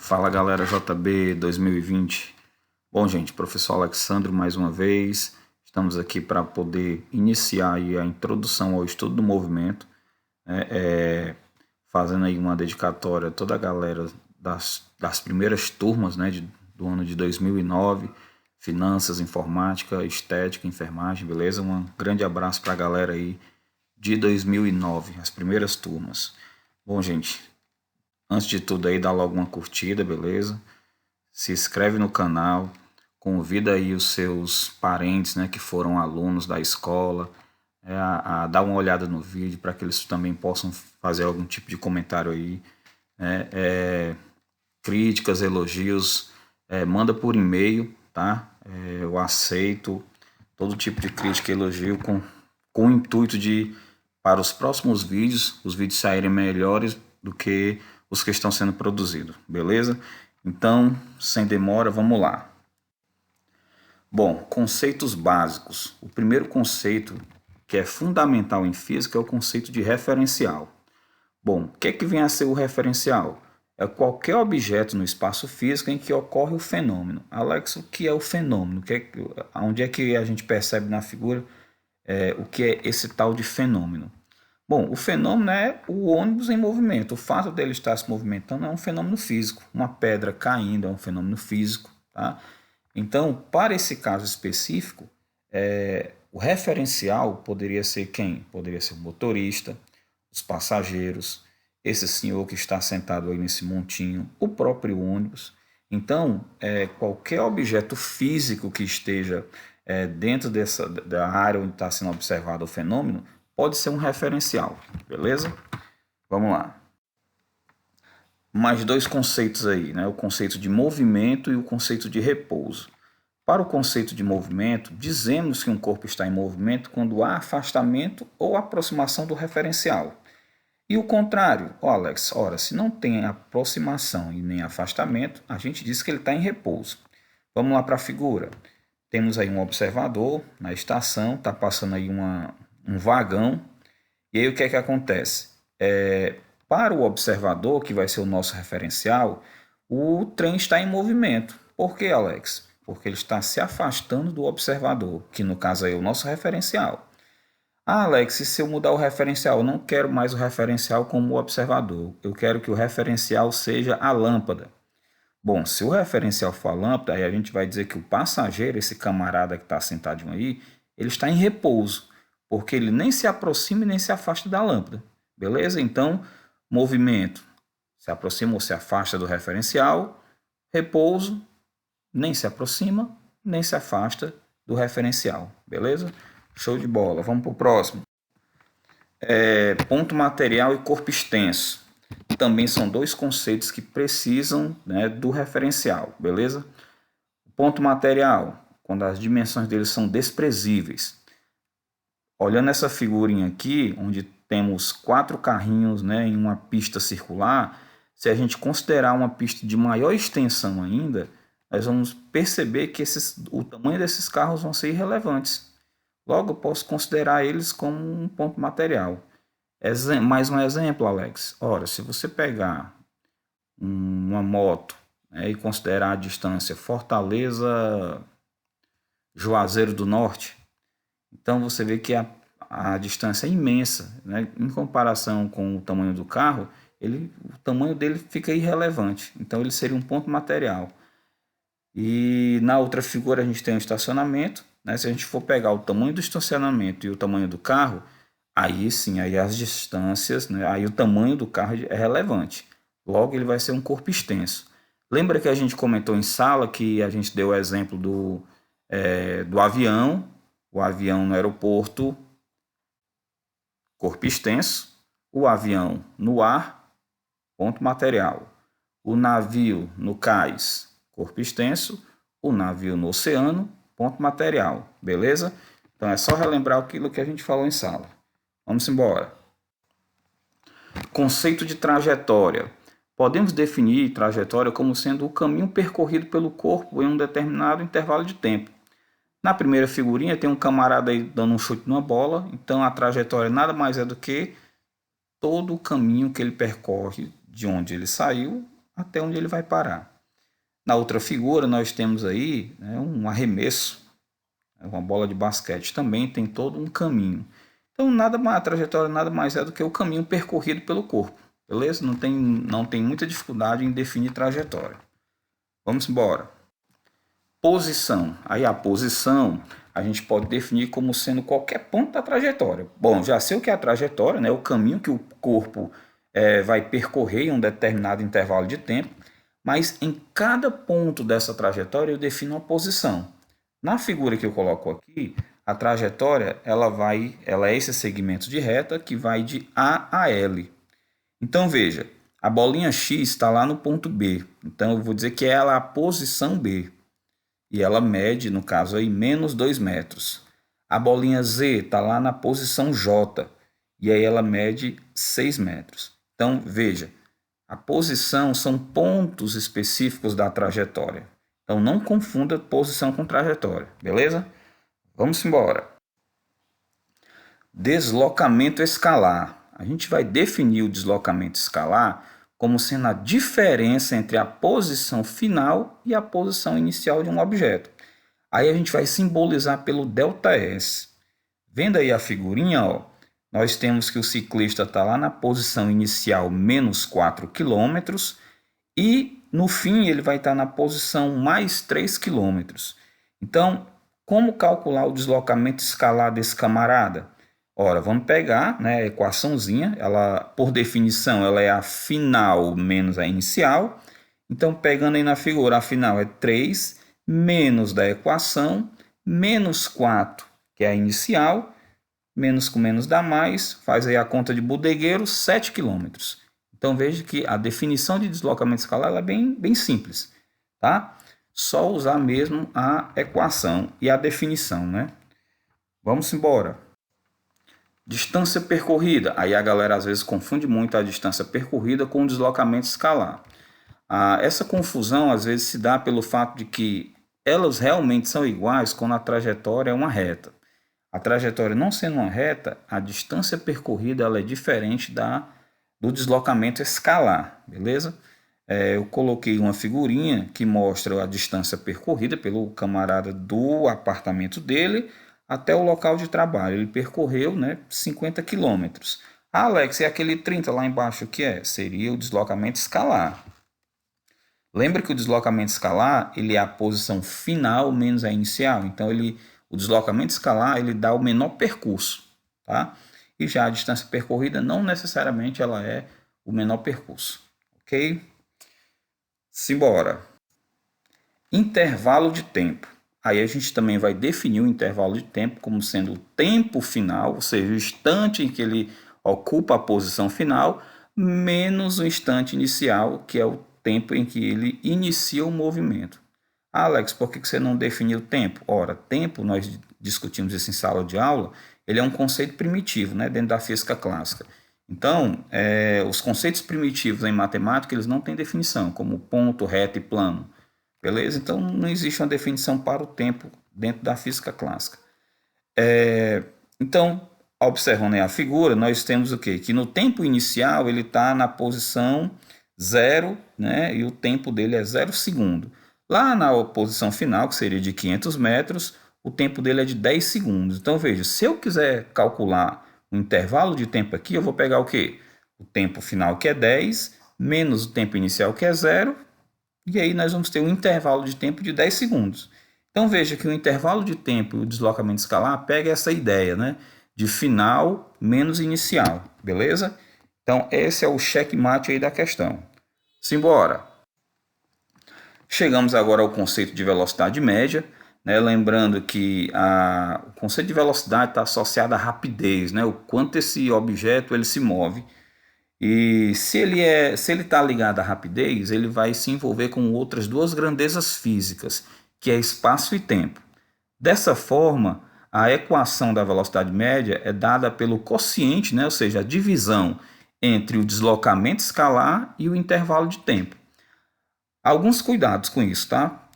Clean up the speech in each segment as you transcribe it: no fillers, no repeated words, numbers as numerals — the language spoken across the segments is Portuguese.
Fala galera, JB 2020. Bom, gente, professor Alexandre mais uma vez. Estamos aqui para poder iniciar aí a introdução ao estudo do movimento, fazendo aí uma dedicatória a toda a galera das primeiras turmas, do ano de 2009, Finanças, Informática, Estética, Enfermagem, beleza? Um grande abraço para a galera aí de 2009, as primeiras turmas. Bom, gente, antes de tudo aí, dá logo uma curtida, beleza? Se inscreve no canal, convida aí os seus parentes, que foram alunos da escola, a dar uma olhada no vídeo para que eles também possam fazer algum tipo de comentário aí, críticas, elogios, manda por e-mail, tá? Eu aceito todo tipo de crítica e elogio com o intuito de, para os próximos vídeos, os vídeos saírem melhores do que os que estão sendo produzidos, beleza? Então, sem demora, vamos lá. Bom, conceitos básicos. O primeiro conceito que é fundamental em física é o conceito de referencial. Bom, o que é que vem a ser o referencial? É qualquer objeto no espaço físico em que ocorre o fenômeno. Alex, o que é o fenômeno? Onde é que a gente percebe na figura o que é esse tal de fenômeno? Bom, o fenômeno é o ônibus em movimento. O fato dele estar se movimentando é um fenômeno físico. Uma pedra caindo é um fenômeno físico. Tá? Então, para esse caso específico, o referencial poderia ser quem? Poderia ser o motorista, os passageiros, esse senhor que está sentado aí nesse montinho, o próprio ônibus. Então, qualquer objeto físico que esteja dentro da área onde está sendo observado o fenômeno pode ser um referencial, beleza? Vamos lá. Mais dois conceitos aí, o conceito de movimento e o conceito de repouso. Para o conceito de movimento, dizemos que um corpo está em movimento quando há afastamento ou aproximação do referencial. E o contrário, Alex, ora, se não tem aproximação e nem afastamento, a gente diz que ele está em repouso. Vamos lá para a figura. Temos aí um observador na estação, está passando aí um vagão, e aí o que é que acontece? Para o observador, que vai ser o nosso referencial, o trem está em movimento. Por que, Alex? Porque ele está se afastando do observador, que no caso é o nosso referencial. Ah, Alex, e se eu mudar o referencial? Eu não quero mais o referencial como o observador. Eu quero que o referencial seja a lâmpada. Bom, se o referencial for a lâmpada, aí a gente vai dizer que o passageiro, esse camarada que está sentadinho aí, ele está em repouso, porque ele nem se aproxima e nem se afasta da lâmpada. Beleza? Então, movimento se aproxima ou se afasta do referencial, repouso nem se aproxima nem se afasta do referencial. Beleza? Show de bola. Vamos para o próximo. Ponto material e corpo extenso. Também são dois conceitos que precisam do referencial, beleza? O ponto material, quando as dimensões dele são desprezíveis. Olhando essa figurinha aqui, onde temos 4 carrinhos em uma pista circular, se a gente considerar uma pista de maior extensão ainda, nós vamos perceber que o tamanho desses carros vão ser irrelevantes. Logo, eu posso considerar eles como um ponto material. Mais um exemplo, Alex. Ora, se você pegar uma moto e considerar a distância Fortaleza-Juazeiro do Norte, então você vê que a distância é imensa. Em comparação com o tamanho do carro, o tamanho dele fica irrelevante. Então ele seria um ponto material. E na outra figura a gente tem um estacionamento. Se a gente for pegar o tamanho do estacionamento e o tamanho do carro, aí sim, aí as distâncias, aí o tamanho do carro é relevante. Logo, ele vai ser um corpo extenso. Lembra que a gente comentou em sala que a gente deu o exemplo do avião, o avião no aeroporto, corpo extenso, o avião no ar, ponto material, o navio no cais, corpo extenso, o navio no oceano, ponto material, beleza? Então é só relembrar aquilo que a gente falou em sala. Vamos embora. Conceito de trajetória. Podemos definir trajetória como sendo o caminho percorrido pelo corpo em um determinado intervalo de tempo. Na primeira figurinha tem um camarada aí dando um chute numa bola, então a trajetória nada mais é do que todo o caminho que ele percorre de onde ele saiu até onde ele vai parar. Na outra figura, nós temos aí, né, um arremesso, uma bola de basquete, também tem todo um caminho. Então, a trajetória nada mais é do que o caminho percorrido pelo corpo, beleza? Não tem muita dificuldade em definir trajetória. Vamos embora. Posição. Aí a posição a gente pode definir como sendo qualquer ponto da trajetória. Bom, já sei o que é a trajetória, né? O caminho que o corpo vai percorrer em um determinado intervalo de tempo, mas em cada ponto dessa trajetória eu defino uma posição. Na figura que eu coloco aqui, a trajetória ela é esse segmento de reta que vai de A a L. Então veja, a bolinha X está lá no ponto B, então eu vou dizer que ela é a posição B. E ela mede, no caso aí, menos 2 metros. A bolinha Z está lá na posição J, e aí ela mede 6 metros. Então, veja, a posição são pontos específicos da trajetória. Então, não confunda posição com trajetória, beleza? Vamos embora. Deslocamento escalar. A gente vai definir o deslocamento escalar como sendo a diferença entre a posição final e a posição inicial de um objeto. Aí a gente vai simbolizar pelo ΔS. Vendo aí a figurinha, ó, nós temos que o ciclista está lá na posição inicial menos 4 km e no fim ele vai estar na posição mais 3 km. Então, como calcular o deslocamento escalar desse camarada? Ora, vamos pegar, né, a equaçãozinha, ela, por definição, ela é a final menos a inicial. Então, pegando aí na figura, a final é 3 menos da equação, menos 4, que é a inicial, menos com menos dá mais, faz aí a conta de bodegueiro, 7 km. Então, veja que a definição de deslocamento escalar ela é bem simples, tá? Só usar mesmo a equação e a definição, né? Vamos embora. Distância percorrida. Aí a galera às vezes confunde muito a distância percorrida com o deslocamento escalar. Essa confusão às vezes se dá pelo fato de que elas realmente são iguais quando a trajetória é uma reta. A trajetória não sendo uma reta, a distância percorrida ela é diferente do deslocamento escalar, beleza? Eu coloquei uma figurinha que mostra a distância percorrida pelo camarada do apartamento dele até o local de trabalho. Ele percorreu, né, 50 quilômetros. Alex, e aquele 30 lá embaixo, o que é? Seria o deslocamento escalar. Lembra que o deslocamento escalar ele é a posição final menos a inicial. Então, o deslocamento escalar ele dá o menor percurso. Tá? E já a distância percorrida não necessariamente ela é o menor percurso. Ok? Simbora. Intervalo de tempo. Aí a gente também vai definir o intervalo de tempo como sendo o tempo final, ou seja, o instante em que ele ocupa a posição final, menos o instante inicial, que é o tempo em que ele inicia o movimento. Alex, por que você não definiu tempo? Ora, tempo, nós discutimos isso em sala de aula, ele é um conceito primitivo, né, dentro da física clássica. Então, os conceitos primitivos em matemática, eles não têm definição, como ponto, reta e plano. Beleza? Então, não existe uma definição para o tempo dentro da física clássica. Então, observando aí a figura, nós temos o quê? Que no tempo inicial ele está na posição 0, né? E o tempo dele é 0 segundo. Lá na posição final, que seria de 500 metros, o tempo dele é de 10 segundos. Então, veja, se eu quiser calcular o intervalo de tempo aqui, eu vou pegar o quê? O tempo final, que é 10, menos o tempo inicial, que é 0, e aí nós vamos ter um intervalo de tempo de 10 segundos. Então veja que o intervalo de tempo e o deslocamento escalar pega essa ideia, né, de final menos inicial, beleza? Então esse é o checkmate aí da questão. Simbora! Chegamos agora ao conceito de velocidade média, né, lembrando que o conceito de velocidade está associado à rapidez, né, o quanto esse objeto ele se move. E se ele está ligado à rapidez, ele vai se envolver com outras duas grandezas físicas, que é espaço e tempo. Dessa forma, a equação da velocidade média é dada pelo quociente, né, ou seja, a divisão entre o deslocamento escalar e o intervalo de tempo. Alguns cuidados com isso, tá?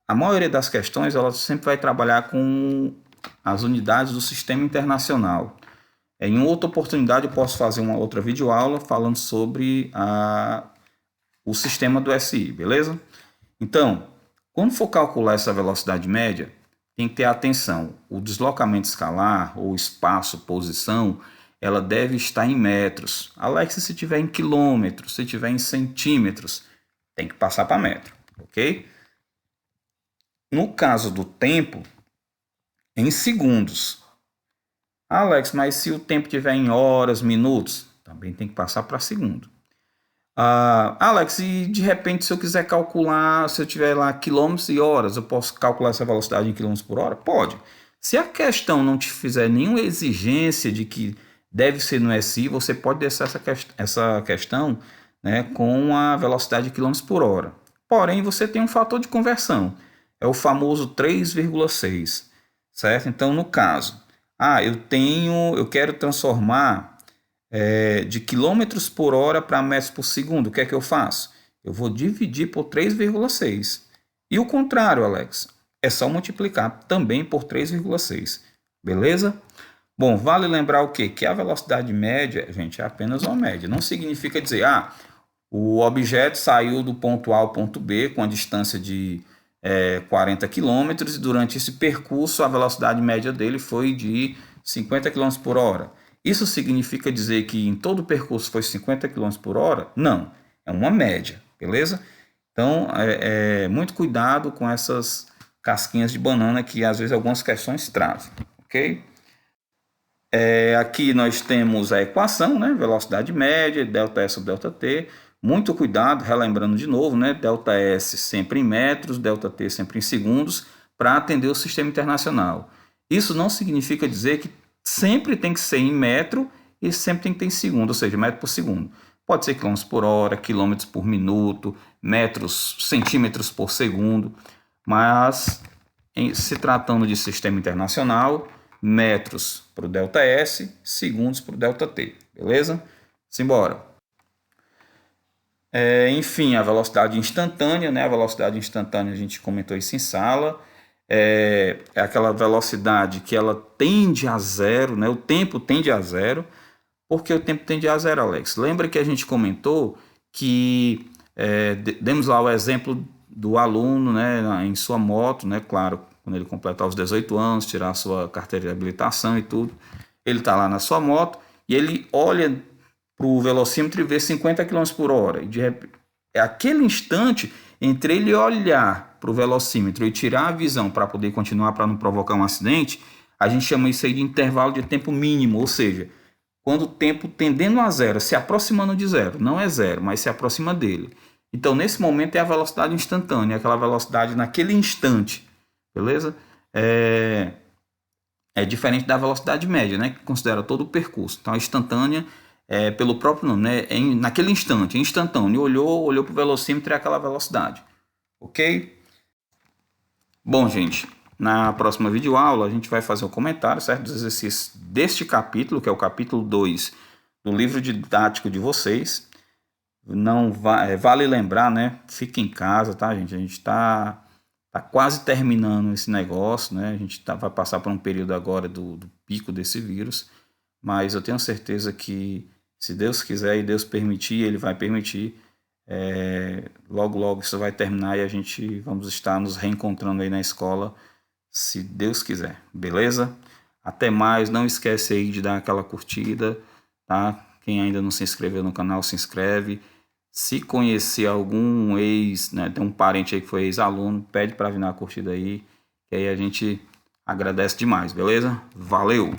A maioria das questões ela sempre vai trabalhar com as unidades do sistema internacional. Em outra oportunidade eu posso fazer uma outra videoaula falando sobre o sistema do SI, beleza? Então, quando for calcular essa velocidade média, tem que ter atenção. O deslocamento escalar, ou espaço, posição, ela deve estar em metros. Alex, se tiver em quilômetros, se tiver em centímetros, tem que passar para metro, ok? No caso do tempo, em segundos. Alex, mas se o tempo tiver em horas, minutos, também tem que passar para segundo. Alex, e de repente se eu quiser calcular, se eu tiver lá quilômetros e horas, eu posso calcular essa velocidade em quilômetros por hora? Pode. Se a questão não te fizer nenhuma exigência de que deve ser no SI, você pode deixar essa questão, né, com a velocidade de quilômetros por hora. Porém, você tem um fator de conversão, é o famoso 3,6, certo? Então, no caso, eu quero transformar de quilômetros por hora para metros por segundo. O que é que eu faço? Eu vou dividir por 3,6. E o contrário, Alex, é só multiplicar também por 3,6. Beleza? Bom, vale lembrar o quê? Que a velocidade média, gente, é apenas uma média. Não significa dizer, o objeto saiu do ponto A ao ponto B com a distância de 40 km e durante esse percurso a velocidade média dele foi de 50 km por hora. Isso significa dizer que em todo o percurso foi 50 km por hora? Não, é uma média, beleza? Então, muito cuidado com essas casquinhas de banana que às vezes algumas questões trazem, ok? Aqui nós temos a equação, né? Velocidade média, ΔS sobre ΔT. Muito cuidado, relembrando de novo, né? ΔS sempre em metros, ΔT sempre em segundos, para atender o sistema internacional. Isso não significa dizer que sempre tem que ser em metro e sempre tem que ter em segundo, ou seja, metro por segundo. Pode ser quilômetros por hora, quilômetros por minuto, metros, centímetros por segundo, mas se tratando de sistema internacional, metros para o ΔS, segundos para o ΔT, beleza? Simbora. Enfim, a velocidade instantânea, né? A velocidade instantânea, a gente comentou isso em sala, é aquela velocidade que ela tende a zero, né? O tempo tende a zero. Por que o tempo tende a zero, Alex? Lembra que a gente comentou que demos lá o exemplo do aluno, né, em sua moto, né? Claro, quando ele completar os 18 anos, tirar a sua carteira de habilitação e tudo, ele está lá na sua moto e ele olha para o velocímetro e vê 50 km por hora. E de repente, é aquele instante entre ele olhar para o velocímetro e tirar a visão para poder continuar, para não provocar um acidente, a gente chama isso aí de intervalo de tempo mínimo, ou seja, quando o tempo tendendo a zero, se aproximando de zero, não é zero, mas se aproxima dele. Então, nesse momento é a velocidade instantânea, aquela velocidade naquele instante, beleza? É diferente da velocidade média, né, que considera todo o percurso. Então, a instantânea pelo próprio nome, né, naquele instante, é instantâneo, olhou para o velocímetro e é aquela velocidade, ok? Bom, gente, na próxima videoaula a gente vai fazer um comentário, certo, dos exercícios deste capítulo, que é o capítulo 2 do livro didático de vocês. Não vale lembrar, né, fique em casa, tá, gente? A gente está quase terminando esse negócio, né? A gente vai passar por um período agora do pico desse vírus, mas eu tenho certeza que, se Deus quiser e Deus permitir, Ele vai permitir, logo, logo isso vai terminar e a gente vamos estar nos reencontrando aí na escola, se Deus quiser, beleza? Até mais, não esquece aí de dar aquela curtida, tá? Quem ainda não se inscreveu no canal, se inscreve. Se conhecer algum ex, né, tem um parente aí que foi ex-aluno, pede para vir na curtida aí, que aí a gente agradece demais, beleza? Valeu!